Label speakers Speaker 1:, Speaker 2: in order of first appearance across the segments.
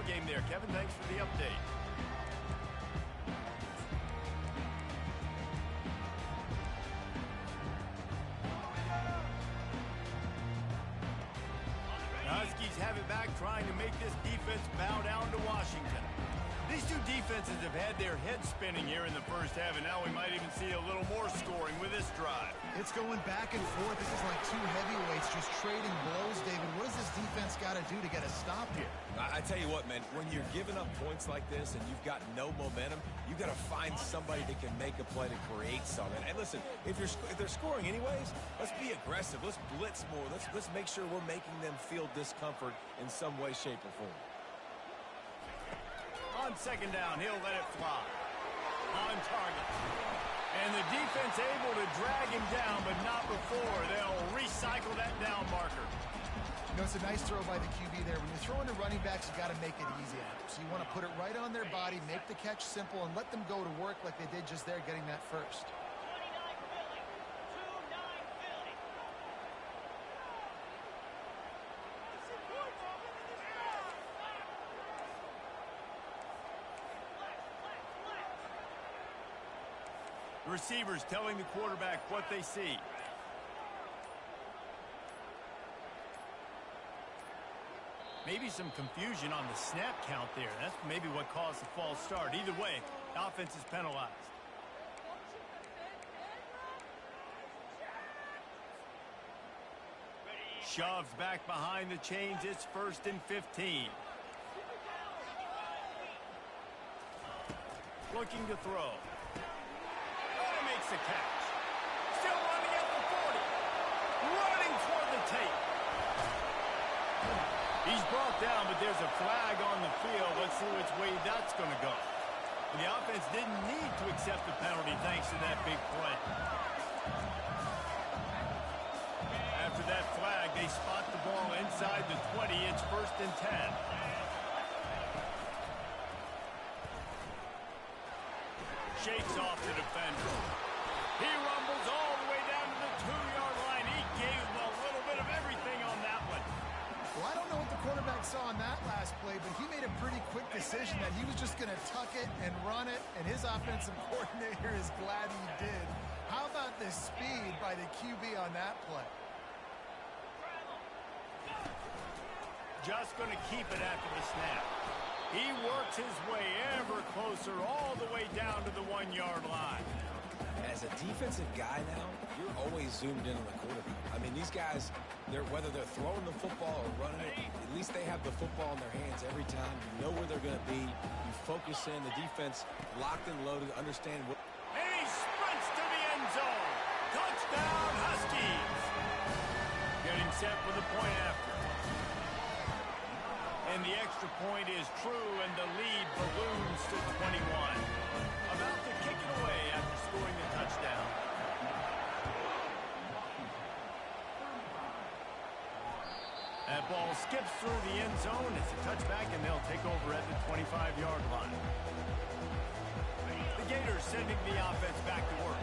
Speaker 1: game there, Kevin. Thanks for the update. The Huskies have it back, trying to make this defense bow down to Washington. These two defenses have had their heads spinning here in the first half, and now we might even see a little more scoring with this drive.
Speaker 2: It's going back and forth. This is like two heavyweights just trading blows, David. What does this defense got to do to get a stop here?
Speaker 3: I tell you what, man, when you're giving up points like this and you've got no momentum, you've got to find somebody that can make a play to create something. And listen, if they're scoring anyways, let's be aggressive. Let's blitz more. Let's make sure we're making them feel discomfort in some way, shape, or form.
Speaker 1: On second down, he'll let it fly. On target. And the defense able to drag him down, but not before. They'll recycle that down marker.
Speaker 2: You know, it's a nice throw by the QB there. When you're throwing to running backs, you got to make it easy on them. So you want to put it right on their body, make the catch simple, and let them go to work like they did just there, getting that first.
Speaker 1: The receivers telling the quarterback what they see. Maybe some confusion on the snap count there. That's maybe what caused the false start. Either way, the offense is penalized. Shoves back behind the chains. It's 1st and 15. Looking to throw. The catch. Still running at the 40. Running toward the tape. He's brought down, but there's a flag on the field. Let's see which way that's going to go. And the offense didn't need to accept the penalty thanks to that big play. After that flag, they spot the ball inside the 20. It's 1st and 10. Shakes off the defender. He rumbles all the way down to the 2-yard line. He gave him a little bit of everything on that one.
Speaker 2: Well, I don't know what the quarterback saw on that last play, but he made a pretty quick decision that he was just going to tuck it and run it, and his offensive coordinator is glad he did. How about the speed by the QB on that play?
Speaker 1: Just going to keep it after the snap. He works his way ever closer all the way down to the 1-yard line.
Speaker 3: As a defensive guy now, you're always zoomed in on the quarterback. I mean, these guys, whether they're throwing the football or running it, at least they have the football in their hands every time. You know where they're going to be. You focus in. The defense locked and loaded, understand what.
Speaker 1: And he sprints to the end zone. Touchdown, Huskies. Getting set for the point after. And the extra point is true, and the lead balloons to 21. About to kick it away after scoring the touchdown. That ball skips through the end zone. It's a touchback, and they'll take over at the 25-yard line. The Gators sending the offense back to work.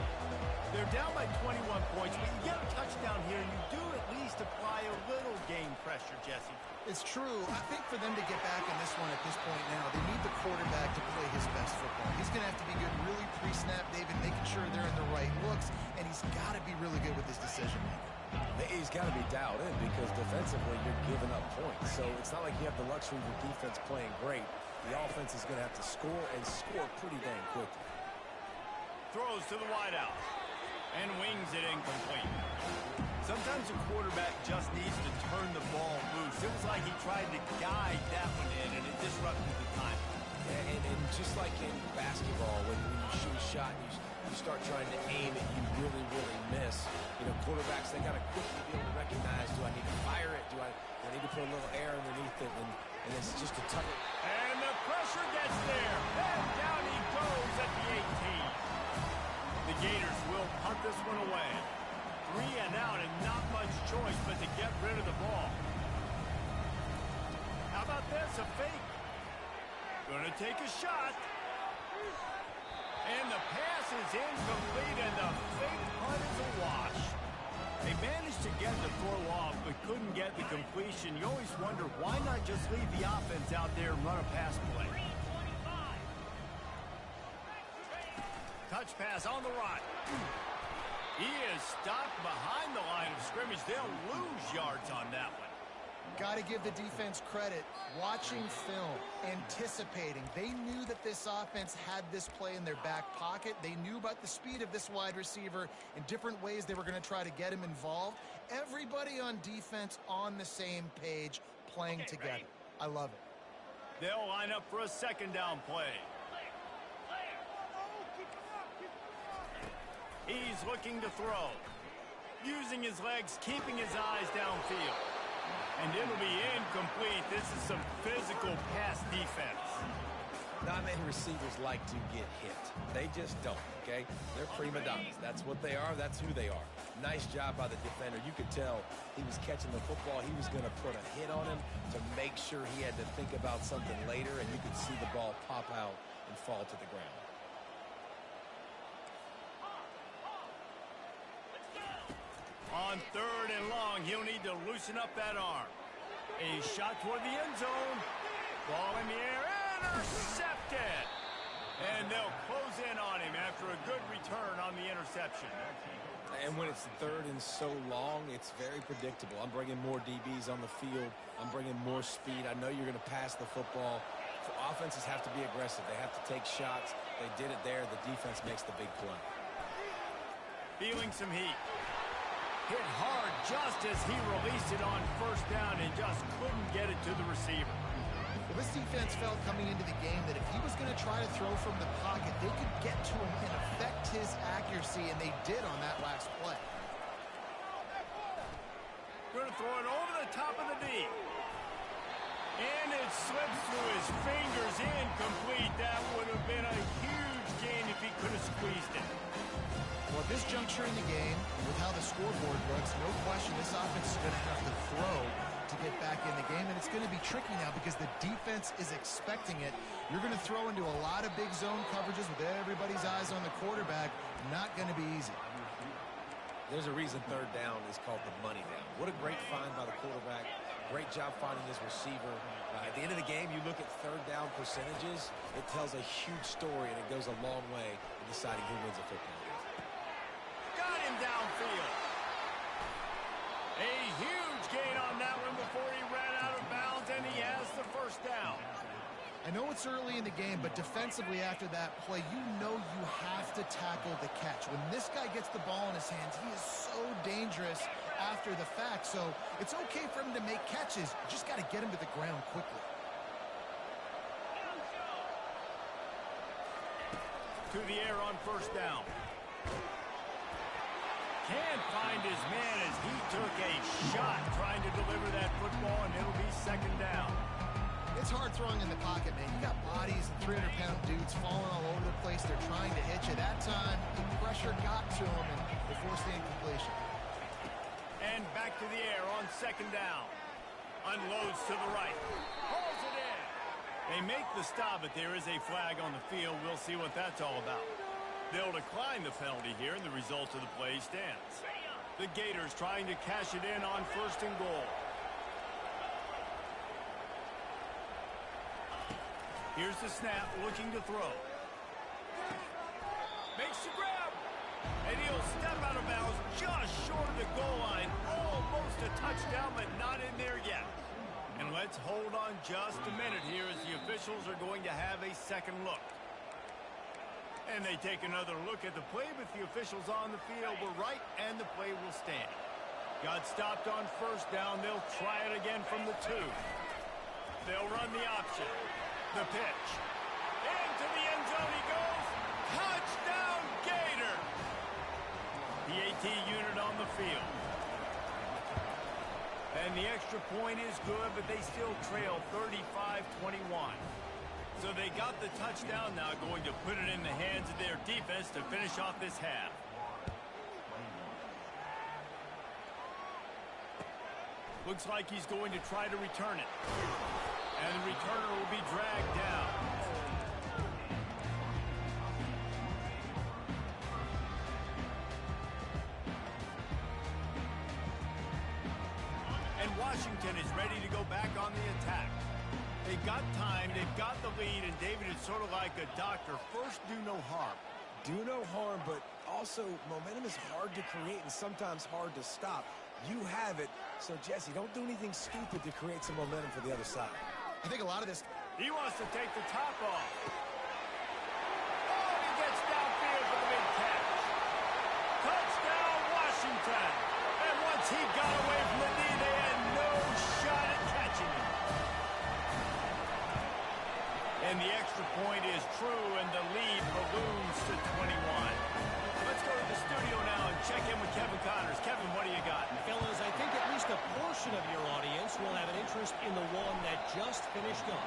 Speaker 1: They're down by 21 points, but you get a touchdown here, you do at least apply a little game pressure, Jesse.
Speaker 2: It's true. I think for them to get back in this one at this point now, they need the quarterback to play his best football. He's going to have to be good really pre-snap, David, making sure they're in the right looks, and he's got to be really good with his decision-making.
Speaker 3: He's got to be dialed in because defensively you're giving up points. So it's not like you have the luxury of your defense playing great. The offense is going to have to score and score pretty dang quickly.
Speaker 1: Throws to the wideout and wings it incomplete. Sometimes a quarterback just needs to turn the ball loose. It was like he tried to guide that one in, and it disrupted the time.
Speaker 3: And just like in basketball, when you shoot a shot and you start trying to aim it, you really, really miss. You know, quarterbacks, they got to quickly be able to recognize, do I need to fire it? Do I need to put a little air underneath it? And it's just a tough.
Speaker 1: And the pressure gets there. And down he goes at the 18. The Gators will punt this one away. 3 and out and not much choice but to get rid of the ball. How about this? A fake. Gonna take a shot. And the pass is incomplete and the fake punt is a wash. They managed to get the throw off, but couldn't get the completion. You always wonder, why not just leave the offense out there and run a pass play? Touch pass on the right. He is stopped behind the line of scrimmage. They'll lose yards on that one.
Speaker 2: Got to give the defense credit. Watching film, anticipating. They knew that this offense had this play in their back pocket. They knew about the speed of this wide receiver and different ways they were going to try to get him involved. Everybody on defense on the same page, playing together. I love it.
Speaker 1: They'll line up for a second down play. He's looking to throw. Using his legs, keeping his eyes downfield. And it'll be incomplete. This is some physical pass defense.
Speaker 3: Not many receivers like to get hit. They just don't, okay? They're prima donnas. That's what they are. That's who they are. Nice job by the defender. You could tell he was catching the football. He was going to put a hit on him to make sure he had to think about something later, and you could see the ball pop out and fall to the ground.
Speaker 1: On third and long, he'll need to loosen up that arm. A shot toward the end zone. Ball in the air, intercepted. And they'll close in on him after a good return on the interception.
Speaker 3: And when it's third and so long, it's very predictable. I'm bringing more DBs on the field. I'm bringing more speed. I know you're going to pass the football. Offenses have to be aggressive. They have to take shots. They did it there. The defense makes the big play.
Speaker 1: Feeling some heat. Hit hard just as he released it on first down and just couldn't get it to the receiver.
Speaker 2: Well, this defense felt coming into the game that if he was going to try to throw from the pocket, they could get to him and affect his accuracy, and they did on that last play.
Speaker 1: Going to throw it over the top of the D. And it slips through his fingers, incomplete. That would have been a huge gain if he could have squeezed it.
Speaker 2: Well, at this juncture in the game, with how the scoreboard looks, no question this offense is going to have to throw to get back in the game, and it's going to be tricky now because the defense is expecting it. You're going to throw into a lot of big zone coverages with everybody's eyes on the quarterback. Not going to be easy.
Speaker 3: There's a reason third down is called the money down. What a great find by the quarterback. Great job finding his receiver. At the end of the game, you look at third down percentages. It tells a huge story, and it goes a long way in deciding who wins a football game.
Speaker 1: Got him downfield. A huge gain on that one before he ran out of bounds, and he has the first down.
Speaker 2: I know it's early in the game, but defensively after that play, you know you have to tackle the catch. When this guy gets the ball in his hands, he is so dangerous after the fact. So it's okay for him to make catches. You just got to get him to the ground quickly.
Speaker 1: To the air on first down. Can't find his man as he took a shot trying to deliver that football, and it'll be second down.
Speaker 2: It's hard throwing in the pocket, man. You got bodies, 300-pound dudes falling all over the place. They're trying to hit you. That time, the pressure got to him, and they forced the incompletion.
Speaker 1: And back to the air on second down. Unloads to the right. Hauls it in. They make the stop, but there is a flag on the field. We'll see what that's all about. They'll decline the penalty here, and the result of the play stands. The Gators trying to cash it in on first and goal. Here's the snap, looking to throw. Makes the grab. And he'll step out of bounds just short of the goal line. Almost a touchdown, but not in there yet. And let's hold on just a minute here as the officials are going to have a second look. And they take another look at the play, but the officials on the field were right, and the play will stand. Got stopped on first down. They'll try it again from the 2. They'll run the option. The pitch. Into the end zone he goes. Touchdown, Gator! The AT unit on the field. And the extra point is good, but they still trail 35-21. So they got the touchdown now, going to put it in the hands of their defense to finish off this half. Looks like he's going to try to return it. And the returner will be dragged down. And Washington is ready to go back on the attack. They've got time, they've got the lead, and David is sort of like a doctor. First, do no harm.
Speaker 3: Do no harm, but also momentum is hard to create and sometimes hard to stop. You have it, so Jesse, don't do anything stupid to create some momentum for the other side.
Speaker 2: I think a lot of this...
Speaker 1: He wants to take the top off. Oh, he gets downfield for the big catch. Touchdown, Washington. And once he got away from the knee, they had no shot at catching him. And the extra point is true, and the lead balloons to 21. Let's go to the studio now and check in with Kevin Connors. Kevin, what do you got?
Speaker 4: Fellas, I think at least a portion of your audience will have an interest in the one that just finished up.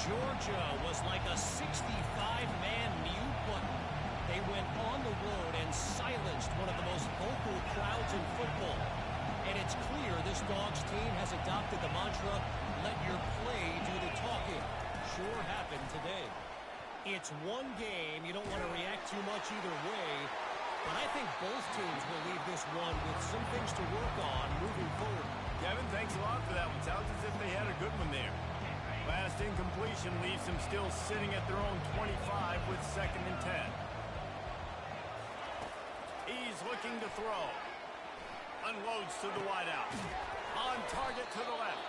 Speaker 4: Georgia was like a 65-man mute button. They went on the road and silenced one of the most vocal crowds in football. And it's clear this Dogs team has adopted the mantra, let your play do the talking. Sure happened today. It's one game. You don't want to react too much either way. But I think both teams will leave this one with some things to work on moving forward.
Speaker 1: Kevin, thanks a lot for that one. Sounds as if they had a good one there. Last incompletion leaves them still sitting at their own 25 with 2nd and 10. He's looking to throw. Unloads to the wideout. On target to the left.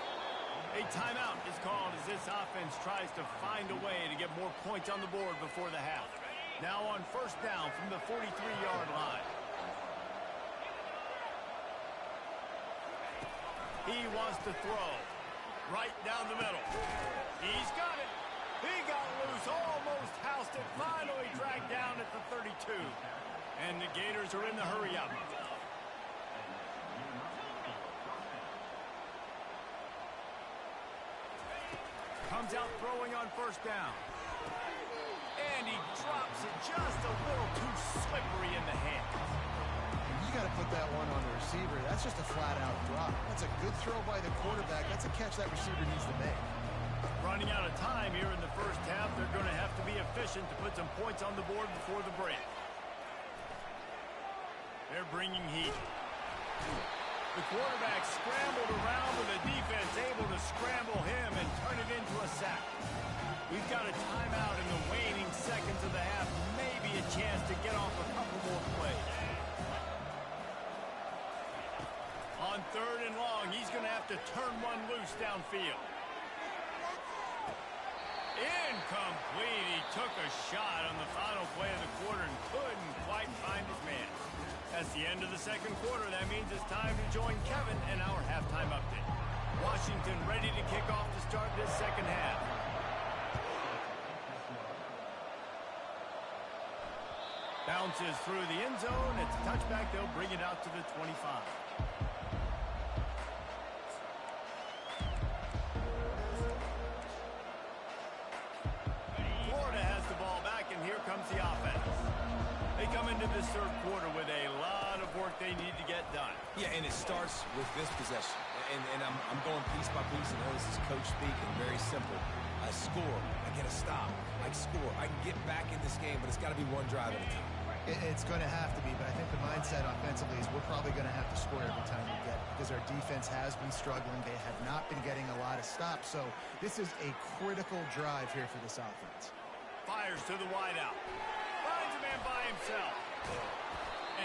Speaker 1: A timeout is called as this offense tries to find a way to get more points on the board before the half. Now on 1st down from the 43-yard line. He wants to throw. Right down the middle. He's got it. He got loose, almost housed it, finally dragged down at the 32. And the Gators are in the hurry-up. Comes out throwing on 1st down. And he drops it just a little too slippery in the hands.
Speaker 2: You got to put that one on the receiver. That's just a flat-out drop. That's a good throw by the quarterback. That's a catch that receiver needs to make.
Speaker 1: Running out of time here in the 1st half. They're going to have to be efficient to put some points on the board before the break. They're bringing heat. The quarterback scrambled around with the defense able to scramble him and turn it into a sack. We've got a timeout in the waning seconds of the half. Maybe a chance to get off a couple more plays. On 3rd and long, he's going to have to turn one loose downfield. Incomplete. He took a shot on the final play of the quarter and couldn't quite find his man. That's the end of the 2nd quarter. That means it's time to join Kevin in our halftime update. Washington ready to kick off to start this 2nd half. Bounces through the end zone. It's a touchback. They'll bring it out to the 25. Florida has the ball back, and here comes the offense. They come into this 3rd quarter with a lot of work they need to get done.
Speaker 3: Yeah, and it starts with this possession. And I'm going piece by piece. I know this is coach speaking, very simple. I score, I get a stop, I score. I can get back in this game, but it's got to be one drive at a time.
Speaker 2: It's going to have to be, but I think the mindset offensively is we're probably going to have to score every time we get it because our defense has been struggling. They have not been getting a lot of stops, so this is a critical drive here for this offense.
Speaker 1: Fires to the wideout. Finds a man by himself.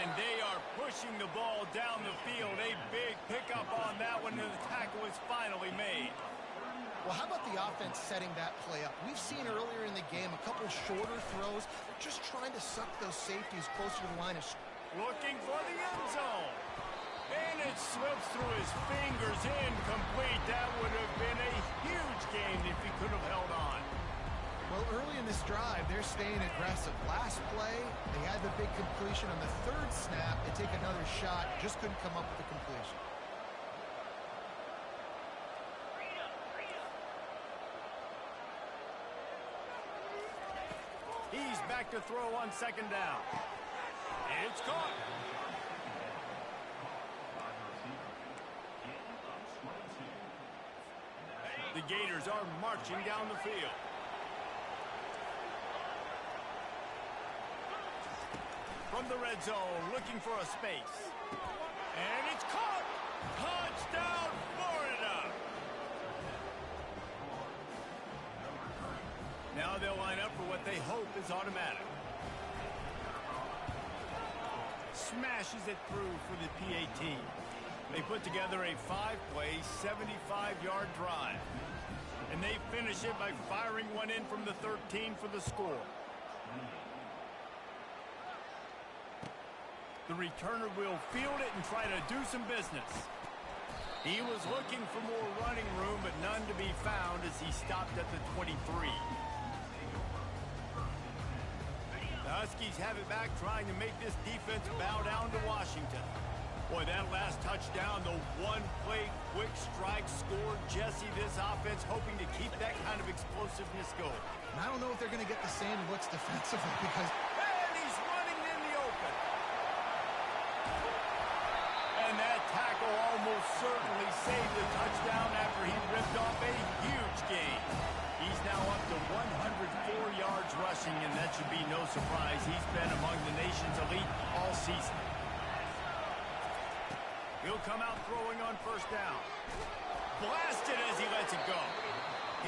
Speaker 1: And they are pushing the ball down the field. A big pickup on that one, and the tackle is finally made.
Speaker 5: Well, how about the offense setting that play up? We've seen earlier in the game a couple shorter throws. They're just trying to suck those safeties closer to the line of...
Speaker 1: Looking for the end zone. And it slips through his fingers, incomplete. That would have been a huge gain if he could have held on.
Speaker 2: Well, early in this drive, they're staying aggressive. Last play, they had the big completion. On the 3rd snap, they take another shot, just couldn't come up with the completion.
Speaker 1: He's back to throw on 2nd down. It's caught. The Gators are marching down the field. From the red zone, looking for a space. And it's caught! Touchdown, Now they'll line up for what they hope is automatic. Smashes it through for the PAT. They put together a 5-play, 75-yard drive. And they finish it by firing one in from the 13 for the score. The returner will field it and try to do some business. He was looking for more running room, but none to be found as he stopped at the 23. The Huskies have it back, trying to make this defense bow down to Washington. Boy, that last touchdown, the one-play quick strike score. Jesse, this offense hoping to keep that kind of explosiveness going.
Speaker 5: And I don't know if they're going to get the same looks defensively because...
Speaker 1: And he's running in the open. And that tackle almost certainly saved the touchdown after he ripped off a huge gain. He's now up to 104 yards rushing, and that should be no surprise. He's been among the nation's elite all season. He'll come out throwing on first down. Blasted as he lets it go.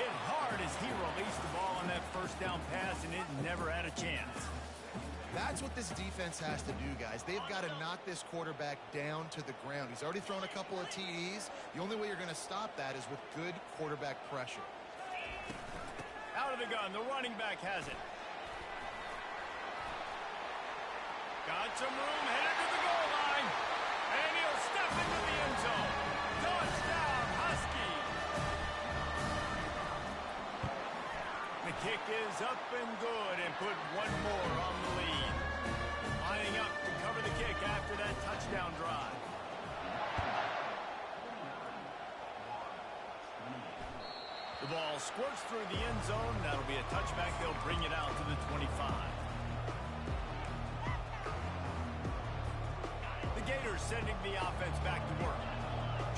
Speaker 1: Hit hard as he released the ball on that first down pass, and it never had a chance.
Speaker 5: That's what this defense has to do, guys. They've got to knock this quarterback down to the ground. He's already thrown a couple of TDs. The only way you're going to stop that is with good quarterback pressure.
Speaker 1: Out of the gun, the running back has it. Got some room, headed to the goal line. And he'll step into the end zone. Touchdown, Husky. The kick is up and good and put one more on the lead. Lining up to cover the kick after that touchdown drive. The ball squirts through the end zone. That'll be a touchback. They'll bring it out to the 25. The Gators sending the offense back to work.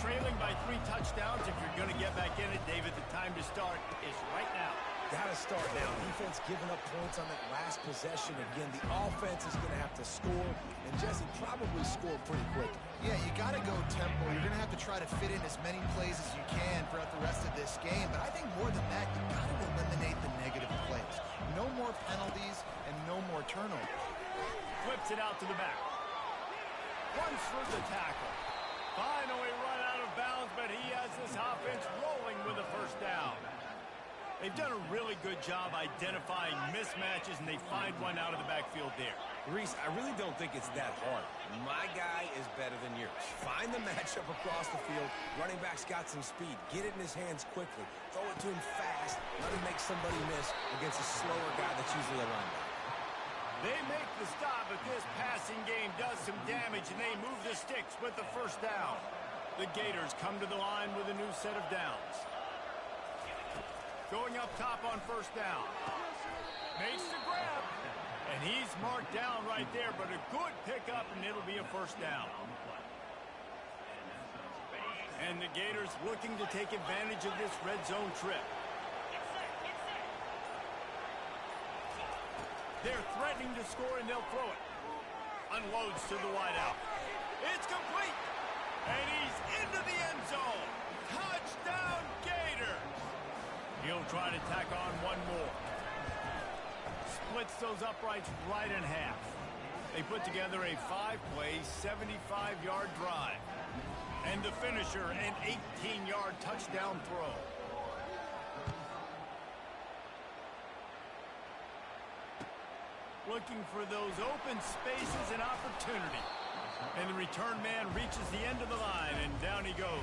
Speaker 1: Trailing by 3 touchdowns. If you're going to get back in it, David, the time to start is right now.
Speaker 3: Gotta start now. Defense giving up points on that last possession. Again, the offense is going to have to score, and Jesse probably scored pretty quick.
Speaker 5: Yeah, you got to go tempo. You're going to have to try to fit in as many plays as you can throughout the rest of this game. But I think more than that, you got to eliminate the negative plays. No more penalties and no more turnovers.
Speaker 1: Flips it out to the back. Runs through the tackle. Finally run out of bounds, but he has this offense rolling with a first down. They've done a really good job identifying mismatches, and they find one out of the backfield there.
Speaker 3: Reese, I really don't think it's that hard. My guy is better than yours. Find the matchup across the field. Running back's got some speed. Get it in his hands quickly. Throw it to him fast. Let him make somebody miss against a slower guy that's usually a linebacker.
Speaker 1: They make the stop, but this passing game does some damage, and they move the sticks with the first down. The Gators come to the line with a new set of downs. Going up top on first down. Makes the grab. And he's marked down right there, but a good pickup, and it'll be a first down. And the Gators looking to take advantage of this red zone trip. They're threatening to score, and they'll throw it. Unloads to the wideout. It's complete. And he's into the end zone. Touchdown, Gators. He'll try to tack on one more. Splits those uprights right in half. They put together a 5-play, 75-yard drive. And the finisher, an 18-yard touchdown throw. Looking for those open spaces and opportunity. And the return man reaches the end of the line, and down he goes.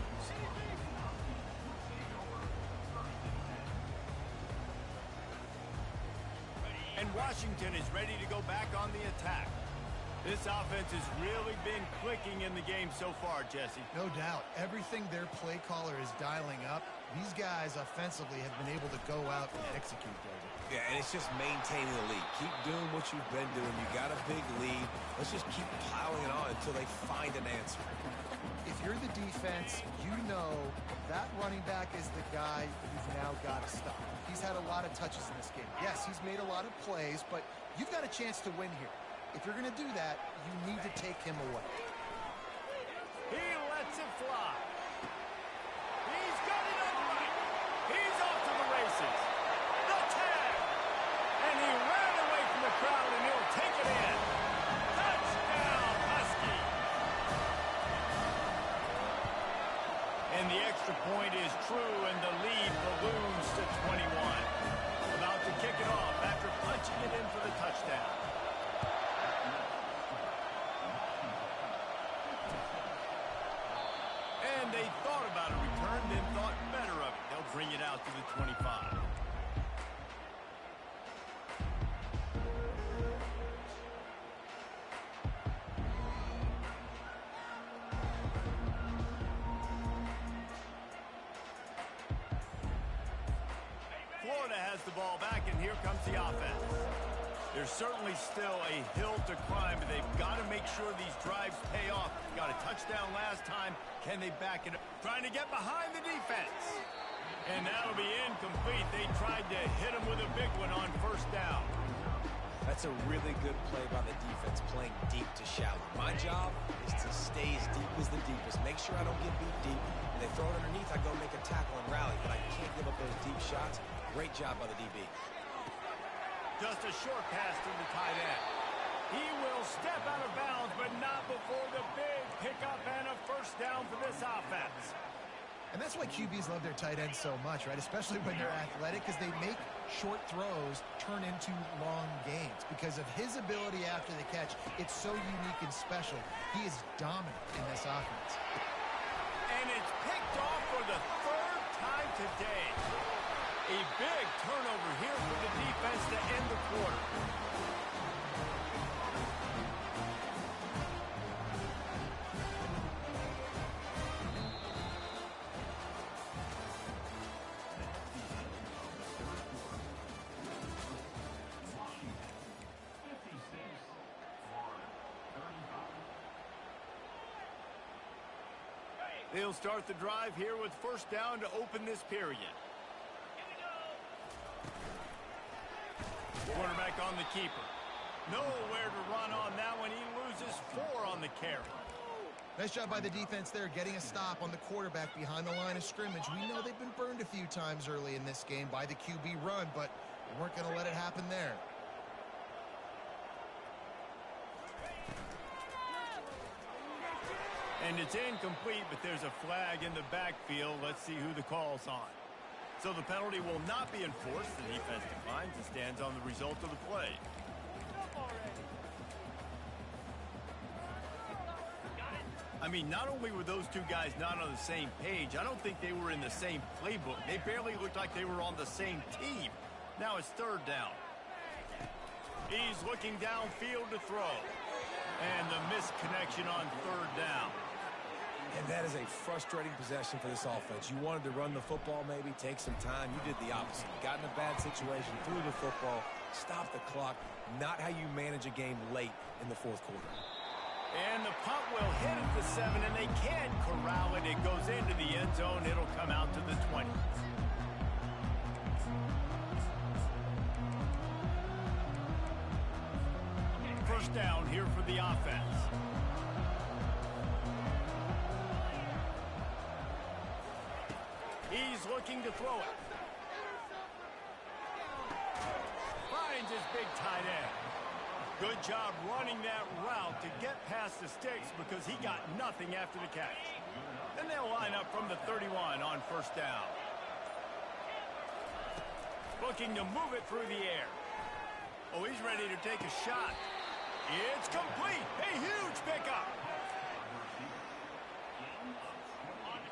Speaker 1: And Washington is ready to go back on the attack. This offense has really been clicking in the game so far, Jesse.
Speaker 5: No doubt. Everything their play caller is dialing up, these guys offensively have been able to go out and execute, David.
Speaker 3: Yeah, and it's just maintaining the lead. Keep doing what you've been doing. You got a big lead. Let's just keep piling it on until they find an answer.
Speaker 5: If you're the defense, you know that running back is the guy you've now got to stop. He's had a lot of touches in this game. Yes, he's made a lot of plays, but you've got a chance to win here. If you're going to do that, you need to take him away.
Speaker 1: He lets it fly. He's got it upright. He's off to the races. The tag. true, and the lead balloons to 21. About to kick it off after punching it in for the touchdown. And they thought about a return, then thought better of it. They'll bring it out to the 25. Florida has the ball back, and here comes the offense. There's certainly still a hill to climb, but they've got to make sure these drives pay off. Got a touchdown last time. Can they back it up? Trying to get behind the defense. And that'll be incomplete. They tried to hit him with a big one on first down.
Speaker 3: That's a really good play by the defense, playing deep to shallow. My job is to stay as deep as the deepest. Make sure I don't get beat deep. When they throw it underneath, I go make a tackle and rally, but I can't give up those deep shots. Great job by the DB.
Speaker 1: Just a short pass to the tight end. He will step out of bounds, but not before the big pickup and a first down for this offense.
Speaker 2: And that's why QBs love their tight ends so much, right? Especially when they're athletic, because they make short throws turn into long gains. Because of his ability after the catch, it's so unique and special. He is dominant in this offense.
Speaker 1: And it's picked off for the third time today. A big turnover here for the defense to end the quarter. They'll start the drive here with first down to open this period. Quarterback on the keeper. Nowhere to run on that one. He loses 4 on the carry.
Speaker 2: Nice job by the defense there, getting a stop on the quarterback behind the line of scrimmage. We know they've been burned a few times early in this game by the QB run, but they weren't going to let it happen there.
Speaker 1: And it's incomplete, but there's a flag in the backfield. Let's see who the call's on. So the penalty will not be enforced. The defense declines and stands on the result of the play. I mean, not only were those two guys not on the same page, I don't think they were in the same playbook. They barely looked like they were on the same team. Now it's third down. He's looking downfield to throw. And the misconnection on third down.
Speaker 3: And that is a frustrating possession for this offense. You wanted to run the football, maybe take some time. You did the opposite. You got in a bad situation, threw the football, stopped the clock. Not how you manage a game late in the fourth quarter.
Speaker 1: And the punt will hit at the 7, and they can't corral it. It goes into the end zone. It'll come out to the 20. First down here for the offense. He's looking to throw it. Finds his big tight end. Good job running that route to get past the sticks because he got nothing after the catch. Then they'll line up from the 31 on first down. Looking to move it through the air. Oh, he's ready to take a shot. It's complete. A huge pickup.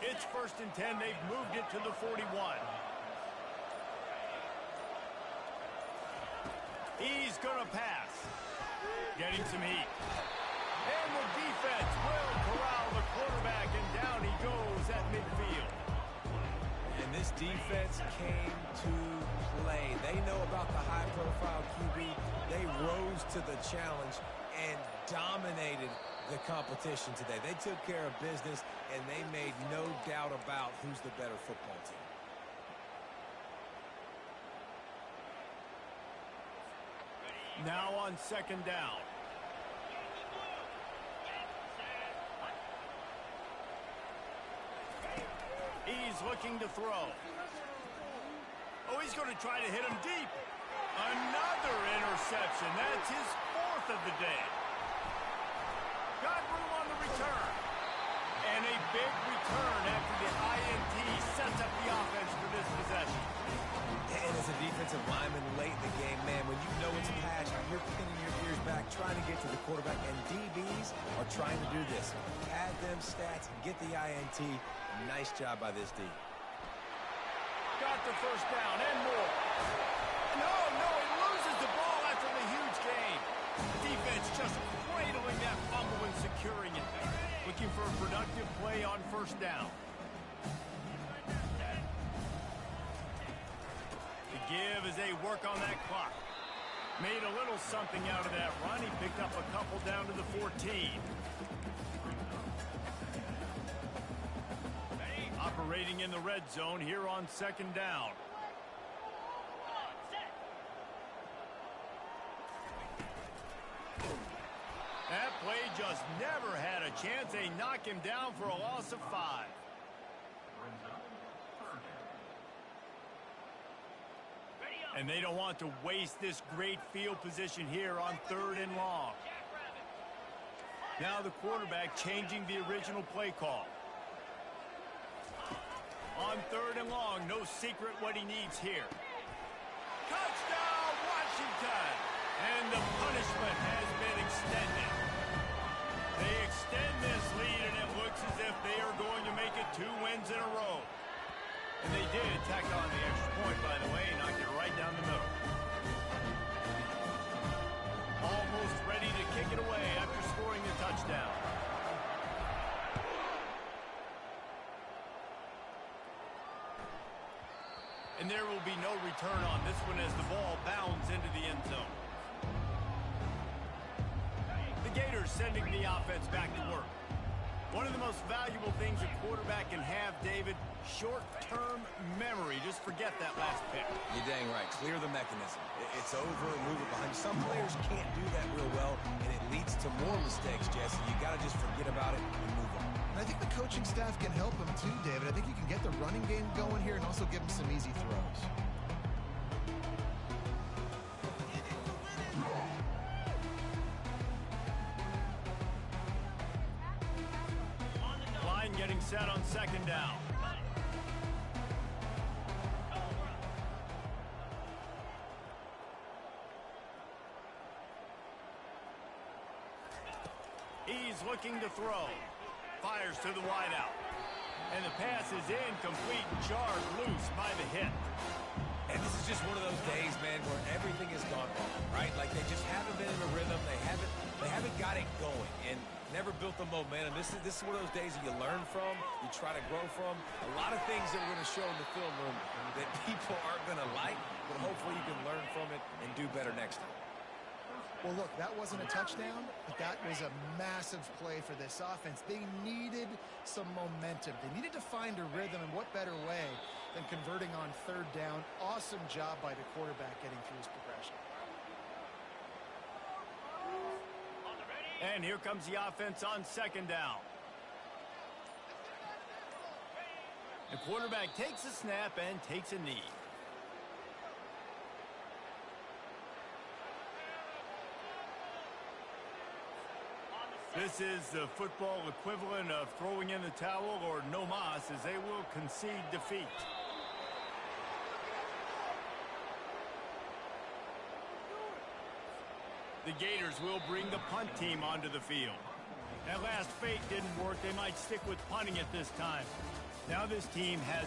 Speaker 1: It's first and 10. They've moved it to the 41. He's going to pass. Getting some heat. And the defense will corral the quarterback, and down he goes at midfield.
Speaker 3: And this defense came to play. They know about the high-profile QB. They rose to the challenge and dominated the competition today. They took care of business, and they made no doubt about who's the better football team.
Speaker 1: Now on second down. He's looking to throw. Oh, he's going to try to hit him deep. Another interception. That's his 4th of the day. Got room on the return. And a big return after the INT sets up the offense for this possession.
Speaker 3: And as a defensive lineman late in the game, man, when you know it's a pass, you're pinning your ears back, trying to get to the quarterback, and DBs are trying to do this. Pad them stats and get the INT. Nice job by this D.
Speaker 1: Got the first down and more. No, he loses the ball after the huge gain. The defense just cradling that fumble and securing it. Looking for a productive play on first down. The give as they work on that clock. Made a little something out of that run. He picked up a couple down to the 14. Operating in the red zone here on second down. That play just never had a chance. They knock him down for a loss of 5. And they don't want to waste this great field position here on 3rd and long. Now the quarterback changing the original play call. On 3rd and long, no secret what he needs here. Touchdown, Washington! And the punishment has been extended. They extend this lead, and it looks as if they are going to make it 2 wins in a row. And they did tack on the extra point, by the way, and knocked it right down the middle. Almost ready to kick it away after scoring the touchdown. And there will be no return on this one as the ball bounds into the end zone. The Gators sending the offense back to work. One of the most valuable things a quarterback can have, David, short-term memory. Just forget that last pick.
Speaker 3: You're dang right. Clear the mechanism. It's over and move it behind you. Some players can't do that real well, and it leads to more mistakes, Jesse. You got to just forget about it and move on.
Speaker 5: And I think the coaching staff can help him too, David. I think you can get the running game going here and also give him some easy throws.
Speaker 1: Line getting set on second down. He's looking to throw. Fires to the wideout. And the pass is incomplete, jarred loose by the hit.
Speaker 3: And this is just one of those days, man, where everything has gone wrong, right? Like they just haven't been in a rhythm. They haven't got it going and never built the momentum. This is one of those days that you learn from, you try to grow from. A lot of things that we're going to show in the film room that people aren't going to like, but hopefully you can learn from it and do better next time.
Speaker 5: Well, look, that wasn't a touchdown, but that was a massive play for this offense. They needed some momentum. They needed to find a rhythm, and what better way than converting on 3rd down. Awesome job by the quarterback getting through his progression.
Speaker 1: And here comes the offense on second down. The quarterback takes a snap and takes a knee. This is the football equivalent of throwing in the towel or no mas, as they will concede defeat. The Gators will bring the punt team onto the field. That last fake didn't work. They might stick with punting it this time. Now this team has